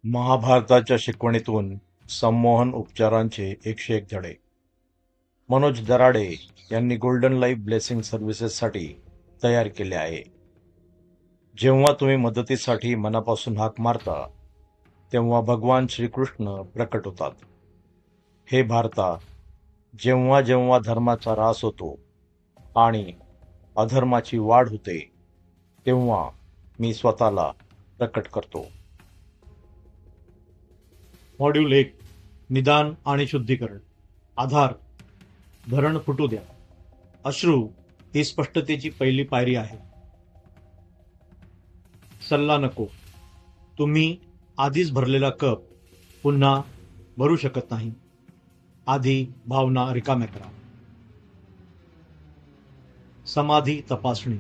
महाभारताच्या शिकवणीतून संमोहन उपचारांचे 101 धडे. मनोज दराडे यांनी golden life blessing सर्व्हिसेससाठी तयार केले आहे. जेव्हा तुम्ही मदतीसाठी मनापासून हाक मारता तेव्हा भगवान श्रीकृष्ण प्रकट होतात. हे भारता, जेव्हा जेव्हा धर्माचा ऱ्हास होतो आणि अधर्माची वाढ होते तेव्हा मी स्वतःला प्रकट करतो. मॉड्यूल 1. निदान आणि शुद्धीकरण. आधार. धरण फुटू द्या. अश्रू ही स्पष्टतेची पहिली पायरी आहे. सल्ला नको. तुम्ही आधीच भरलेला कप पुन्हा भरू शकत नाही. आधी भावना रिकाम्या करा. समाधी तपासणी.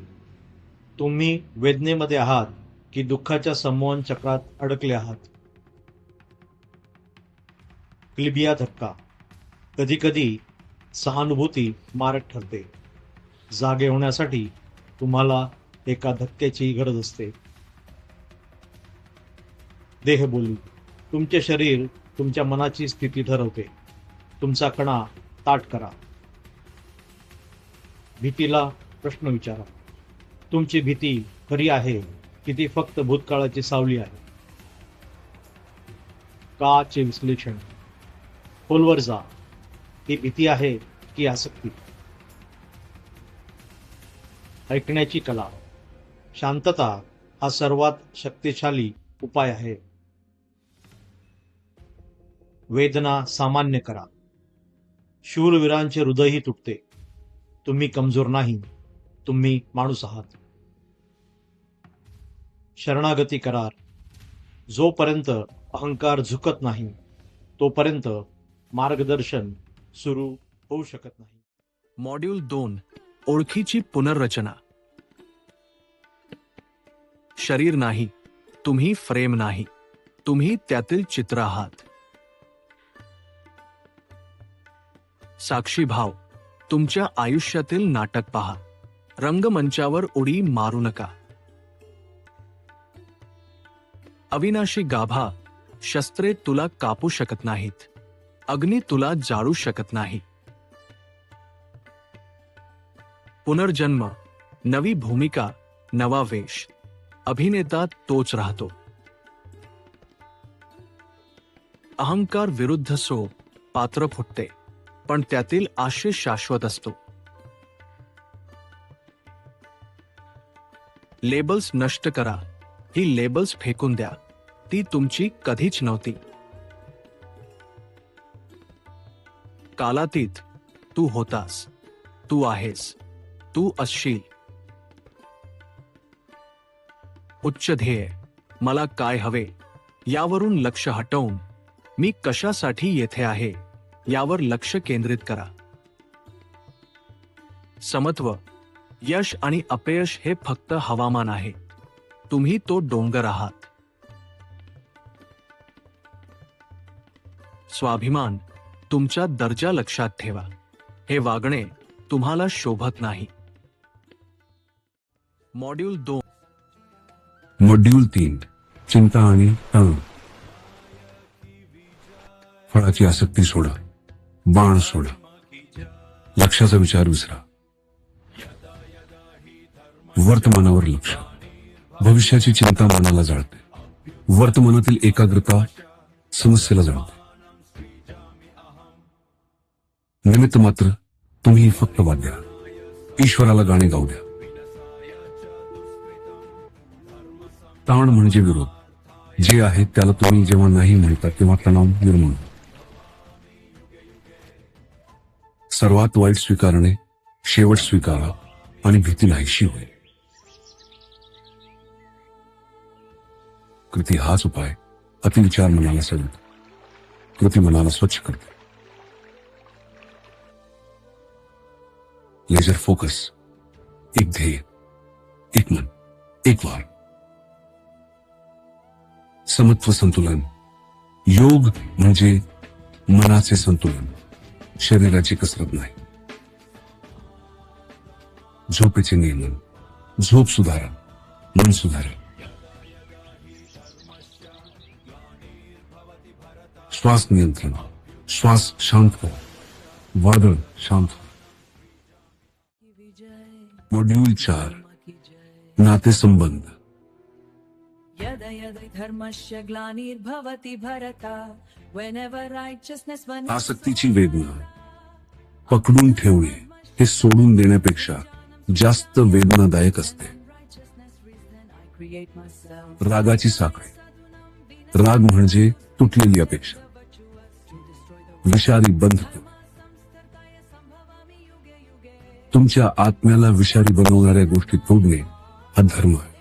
तुम्ही वेदनेमध्ये आहात की दुःखाच्या संमोहन चक्रात अडकले आहात. क्लिबिया धक्का. कधीकधी सहानुभूती मारक ठरते. जागे होण्यासाठी तुम्हाला एका धक्क्याची गरज असते. देहबोली. तुमचे शरीर तुमच्या मनाची स्थिती ठरवते. तुमचा कणा ताठ करा. भीतीला प्रश्न विचारा. तुमची भीती खरी आहे की ती फक्त भूतकाळाची सावली आहे? का चे विश्लेषण. खोलवर जा. ही भीती आहे की आसक्ती? ऐकण्याची कला. शांतता हा सर्वात शक्तिशाली उपाय आहे. वेदना सामान्य करा. शूरवीरांचे हृदयही तुटते. तुम्ही कमजोर नाही, तुम्ही माणूस आहात. शरणागती करार. जोपर्यंत अहंकार झुकत नाही तोपर्यंत मार्गदर्शन सुरू होऊ शकत नाही. मॉड्यूल 2. ओळखीची पुनर्रचना. शरीर नाही, तुम्ही फ्रेम नाही, तुम्ही त्यातील चित्र आहात. साक्षी भाव. तुमच्या आयुष्यातील नाटक पहा. रंगमंचावर उडी मारू नका. अविनाशी गाभा. शस्त्रे तुला कापू शकत नाहीत. अग्नी तुला जाळू शकत नाही. पुनर्जन्म. नवी भूमिका, नवा वेश. अभिनेता तोच राहतो. अहंकार विरुद्ध सो. पात्र फुटते पण त्यातील आशय शाश्वत असतो. लेबल्स नष्ट करा. ही लेबल्स फेकून द्या. ती तुमची कधीच नव्हती. कालातीत. तू होतास, तू आहेस, तू असशील. उच्च ध्येय. मला काय हवे यावरून लक्ष हटवून मी कशासाठी येथे आहे यावर लक्ष केंद्रित करा. समत्व. यश आणि अपयश हे फक्त हवामान आहे. तुम्ही तो डोंगर आहात. स्वाभिमान. तुमचा दर्जा लक्षात ठेवा. हे वागणे तुम्हाला शोभत नाही. मॉड्यूल 2. मॉड्यूल 3. चिंता आणि तणाव. फळाची आसक्ती सोडा. बाण सोडा. लक्षाचा विचार विसरा. वर्तमानावर लक्ष. भविष्याची चिंता मनाला जाळते. वर्तमानातील एकाग्रता समस्येला जाळते. निमित्त मात्र. तुम्ही फक्त वाद्या. ईश्वराला गाणे गाऊ द्या. ताण म्हणजे विरोध. जे आहे त्याला तुम्ही जेव्हा नाही म्हणता तेव्हा तणाव निर्माण होतो. सर्वात वाईट स्वीकारणे. शेवट स्वीकारा आणि भीती नाहीशी होईल. कृती हाच उपाय. अतिविचार मनाला सडवतो. कृती मनाला स्वच्छ करते. Laser focus. एक ध्येय, एक मन, एक वार. समत्व संतुलन. योग म्हणजे मनाचे संतुलन, शरीराची कसरत नाही. झोपेचे नियमन. झोप सुधारा, मन सुधारा. श्वास नियंत्रण, श्वास शांत करा, वादळ शांत करा. मॉड्यूल 4 नातेसंबंध. यद यद धर्मस्य ग्लानिर्भवति भरत whenever righteousness आसक्तीची वेदना, पकडून ठेवणे हे सोडून देण्यापेक्षा जास्त वेदनादायक असते. create myself रागाची साखळी. राग म्हणजे तुटलेली अपेक्षा. विषारी बंधन. तुमच्या आत्म्याला विषारी बनवणाऱ्या गोष्टी तोडणे हा धर्म आहे.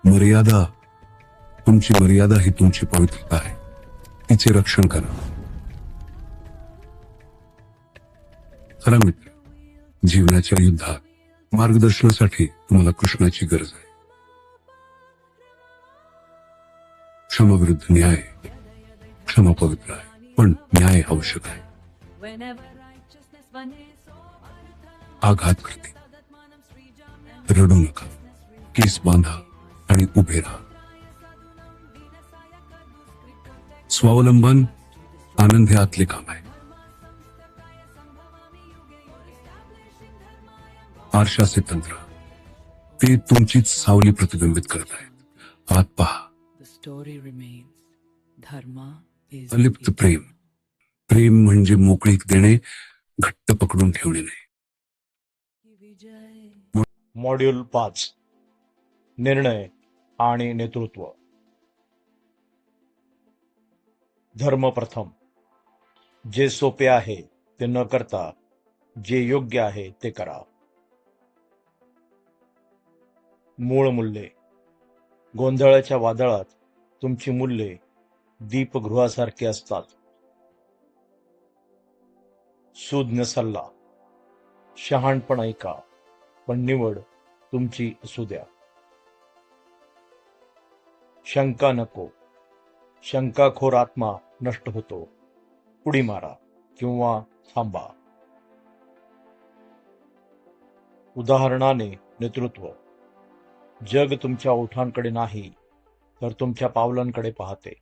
मर्यादा. तुमची मर्यादा ही तुमची पवित्रता आहे. तिचे रक्षण करा. खरा मित्र. जीवनाच्या युद्धात मार्गदर्शनासाठी तुम्हाला कृष्णाची गरज आहे. क्षमाविरुद्ध न्याय. क्षमा पवित्र आहे, पण न्याय आवश्यक आहे. whenever righteousness vanes आघात करते. रडू नका. केस बांधा आणि उभे राहा. स्वावलंबन. आनंद हे आतले काम आहे. आरशाचे तंत्र. ते तुमचीच सावली प्रतिबिंबित करत आहेत. आत पहा. the story remains dharma is अलिप्त प्रेम. प्रेम म्हणजे मोकळीक देणे, घट्ट पकडून ठेवणे नाही. vijay मॉड्यूल 5 निर्णय आणि नेतृत्व. धर्म प्रथम. जे सोपे आहे ते न करता जे योग्य आहे ते करा. मूळ मूल्ये. गोंधळाच्या वादळात तुमची मूल्ये दीपगृहासारखी असतात. सुज्ञ सल्ला. शहाणपण ऐका, पण निवड तुमची असू द्या. शंका नको. शंकाखोर आत्मा नष्ट होतो. उडी मारा किंवा थांबा. उदाहरणाने नेतृत्व. जग तुमच्या ओठांकडे नाही तर तुमच्या पावलांकडे पाहते.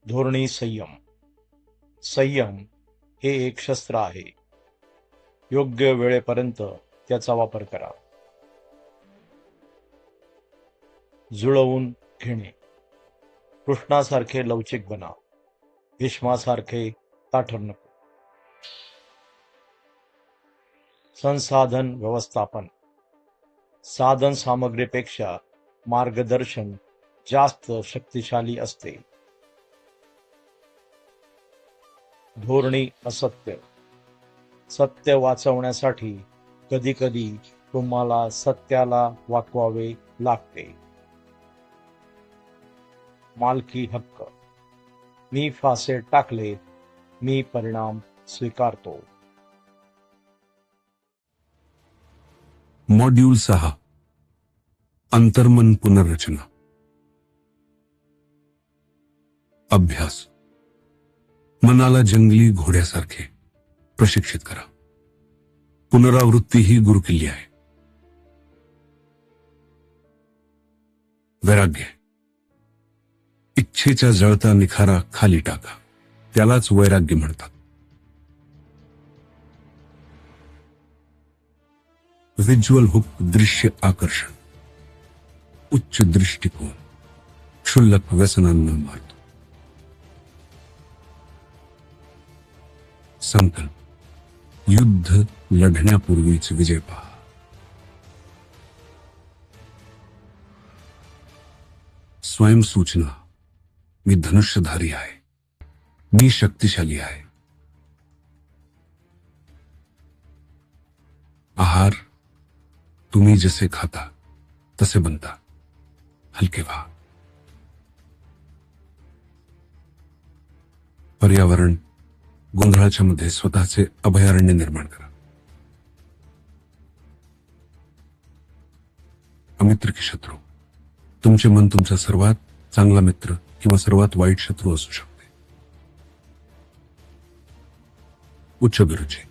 धोरणी संयम. संयम हे एक शस्त्र आहे. योग्य वेळेपर्यंत त्याचा वापर करा. जुळवून घेणे. कृष्णासारखे लवचिक बना. भीष्मासारखे ताठर नको. संसाधन व्यवस्थापन. साधन सामग्रीपेक्षा मार्गदर्शन जास्त शक्तिशाली असते. धोरणी असत्य. सत्य वाचवण्यासाठी कधीकधी तुम्हाला सत्याला वाकवावे लागते. मालकी हक्क. मी फासे टाकले, मी परिणाम स्वीकारतो. मॉड्यूल 6 अंतर्मन पुनर्रचना. अभ्यास. मनाला जंगली घोड्यासारखे प्रशिक्षित करा. पुनरावृत्ती ही गुरुकिल्ली आहे. वैराग्य. इच्छेच्या जळता निखारा खाली टाका. त्यालाच वैराग्य म्हणतात. Visual hook. दृश्य आकर्षण. उच्च दृष्टिकोन क्षुल्लक व्यसनांना मारतो. संकल्प. युद्ध लढण्यापूर्वीच विजय पहा. स्वयंसूचना. मी धनुष्यधारी आहे. मी शक्तिशाली आहे. आहार. तुम्ही जसे खाता तसे बनता. हलके व्हा. पर्यावरण. गोंधळाच्या मध्ये स्वतःचे अभयारण्य निर्माण करा. अमित्र की शत्रू. तुमचे मन तुमचा सर्वात चांगला मित्र किंवा सर्वात वाईट शत्रू असू शकते. उच्च अभिरुची.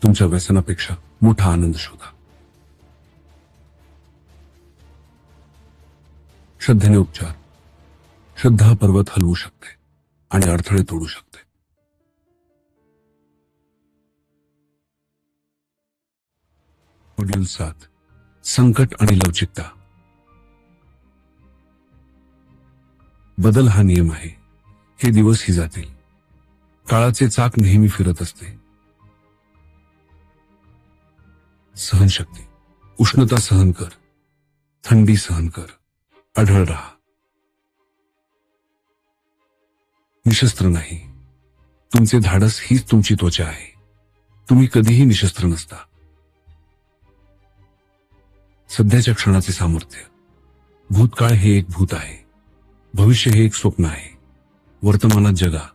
तुमच्या व्यसनापेक्षा मोठा आनंद शोधा. श्रद्धेने उपचार. श्रद्धा पर्वत हलवू शकते आणि अडथळे तोडू शकते. मॉड्यूल 7. संकट आणि लवचिकता. बदल हा नियम आहे. हे दिवसही जातील. काळाचे चाक नेहमी फिरत असते. सहनशक्ती. उष्णता सहन कर, थंडी सहन कर, अढळ राहा. निशस्त्र नाही. तुमचे धाडस हीच तुमची त्वचा आहे. तुम्ही कधीही निशस्त्र नसता. सध्याच्या क्षणाचे सामर्थ्य. भूतकाळ हे एक भूत आहे. भविष्य हे एक स्वप्न आहे. वर्तमानात जगा.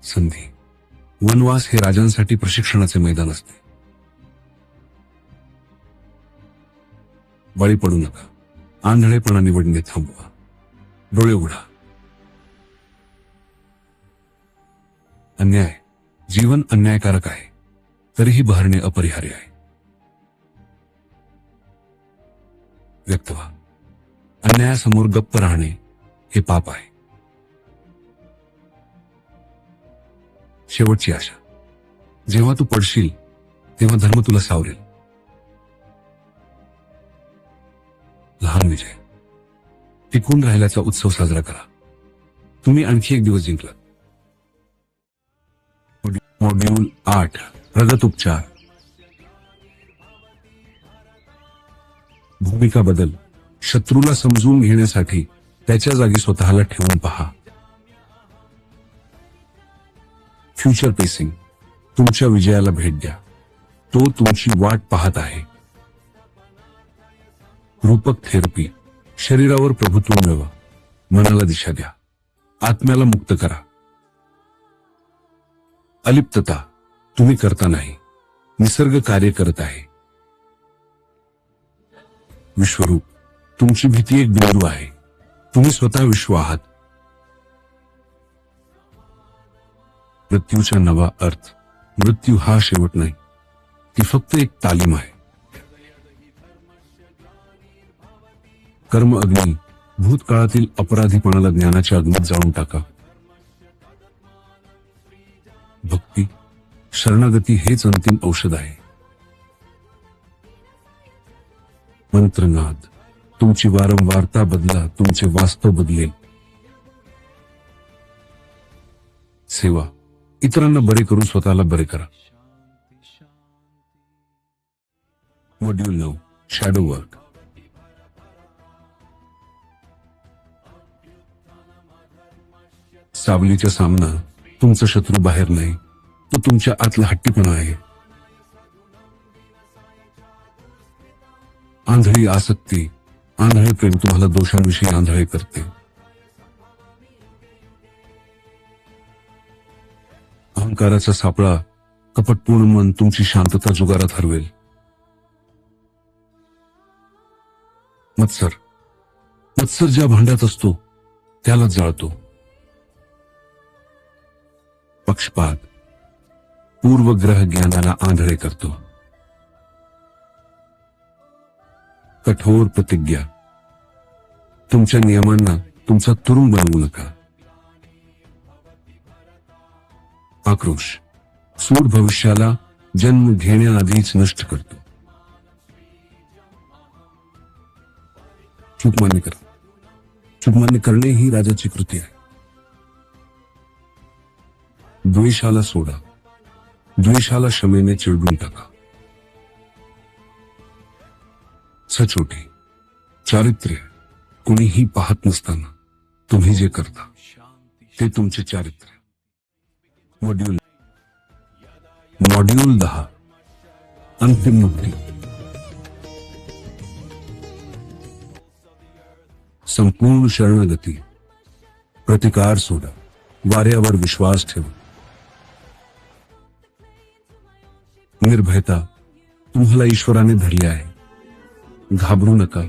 संधी. वनवास हे राजांसाठी प्रशिक्षणाचे मैदान असते. बळी पडू नका. आंधळेपणा निवडणे थांबवा. डोळे उघडा. अन्याय. जीवन अन्यायकारक आहे, तरीही बहरणे अपरिहार्य आहे. व्यक्त व्हा. अन्यायासमोर गप्प राहणे हे पाप आहे. शेवटची आशा. जेव्हा तू पडशील तेव्हा धर्म तुला सावरेल. लहान विजय. टिकून राहिल्याचा उत्सव साजरा करा. तुम्ही आणखी एक दिवस जिंकलात. मॉड्यूल 8. प्रगत उपचार. भूमिका बदल. शत्रूला समजून घेण्यासाठी त्याच्या जागी स्वतःला ठेवून पहा. Future pacing. तुमच्या विजयाला भेट द्या. तो तुमची वाट पाहत आहे. रूपक थेरपी. शरीरावर प्रभुत्व मिळवा. मनाला दिशा द्या. आत्म्याला मुक्त करा. अलिप्तता. तुम्ही करता नाही, निसर्ग कार्य करत आहे. विश्वरूप. तुमची भीती एक बिंदू आहे. तुम्ही स्वतः विश्व आहात. मृत्यूचा नवा अर्थ. मृत्यू हा शेवट नाही, ती फक्त एक तालीम आहे. कर्म अग्नी. भूतकाळातील अपराधीपणाला ज्ञानाच्या अग्नीत जाळून टाका. भक्ती. शरणागती हेच अंतिम औषध आहे. मंत्रनाद. तुमची वारंवारता बदला, तुमचे वास्तव बदलेल. सेवा. इतरांना बरे करून स्वतःला बरे करा. मॉड्यूल 9. Shadow work. सावलीचा सामना. तुमचा शत्रू बाहेर नाही, तो तुमच्या आतला हट्टीपणा आहे. आंधळी आसक्ती. आंधळे प्रेम तुम्हाला दोषांविषयी आंधळे करते. अहंकाराचा सापळा. कपटपूर्ण मन तुमची शांतता जुगारात हरवेल. मत्सर. मत्सर ज्या भांड्यात असतो त्यालाच जाळतो. पक्षपात. पूर्वग्रह ज्ञानाला आंधळे करतो. कठोर प्रतिज्ञा. तुमच्या नियमांना तुमचा तुरुंग बनवू नका. आक्रोश. सूड भविष्याला जन्म घेण्याआधीच नष्ट करतो. चूकमान्य करा. चूकमान्य करणे ही राजाची कृती आहे. द्वेषाला सोडा. द्वेषाला क्षमेने चिरडून टाका. सचोटी. चारित्र्य. कोणीही पाहत नसताना तुम्ही जे करता ते तुमचे चारित्र्य. मॉड्यूल 10. अंतिम मुक्ती. संपूर्ण शरणागती. प्रतिकार सोडा. वाऱ्यावर विश्वास ठेवा. निर्भयता. तुम्हाला ईश्वराने धरले आहे. घाबरू नका.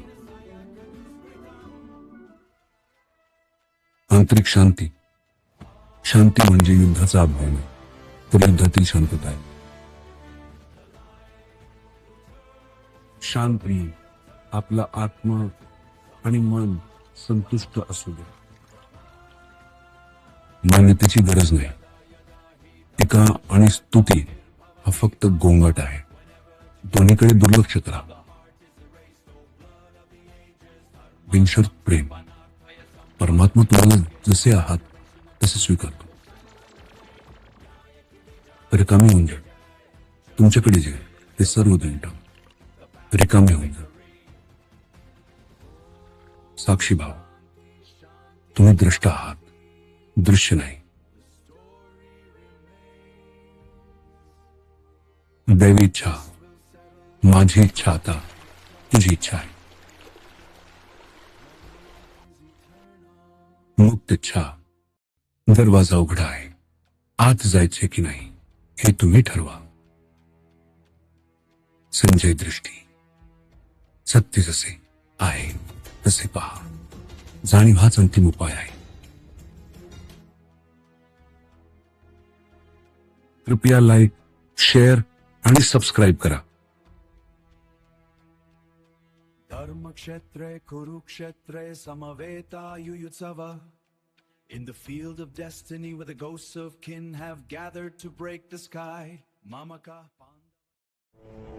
आंतरिक शांती. शांती म्हणजे युद्धाचा अभ्यास नाही, तर युद्धातील शांतता आहे. शांती. आपला आत्मा आणि मन संतुष्ट असू दे. मान्यतेची गरज नाही. टीका आणि स्तुती हा फक्त गोंगाट आहे. दोन्हीकडे दुर्लक्ष करा. बिनशर्त प्रेम. परमात्मा तुम्हाला जसे आहात तसे स्वीकारतो. रिकामी होऊन जा. तुमच्याकडे जे ते सर्व देऊन टाक. रिकामी होऊन जा. साक्षी भाव. तुम्ही द्रष्टा आहात, दृश्य नाही. दैवी इच्छा. माझी इच्छा आता तुझी इच्छा आहे. मुक्त इच्छा. दरवाजा उघडा आहे. आत जायचे की नाही हे तुम्ही ठरवा. संजय दृष्टी. सत्य जसे आहे तसे पहा. जाणीव हाच अंतिम उपाय आहे. कृपया लाईक, शेअर आणि सबस्क्राईब करा. Dharmakshetre Kurukshetre Samaveta. In the field of destiny where the ghosts of kin have gathered to break the sky, Mamaka Pandava.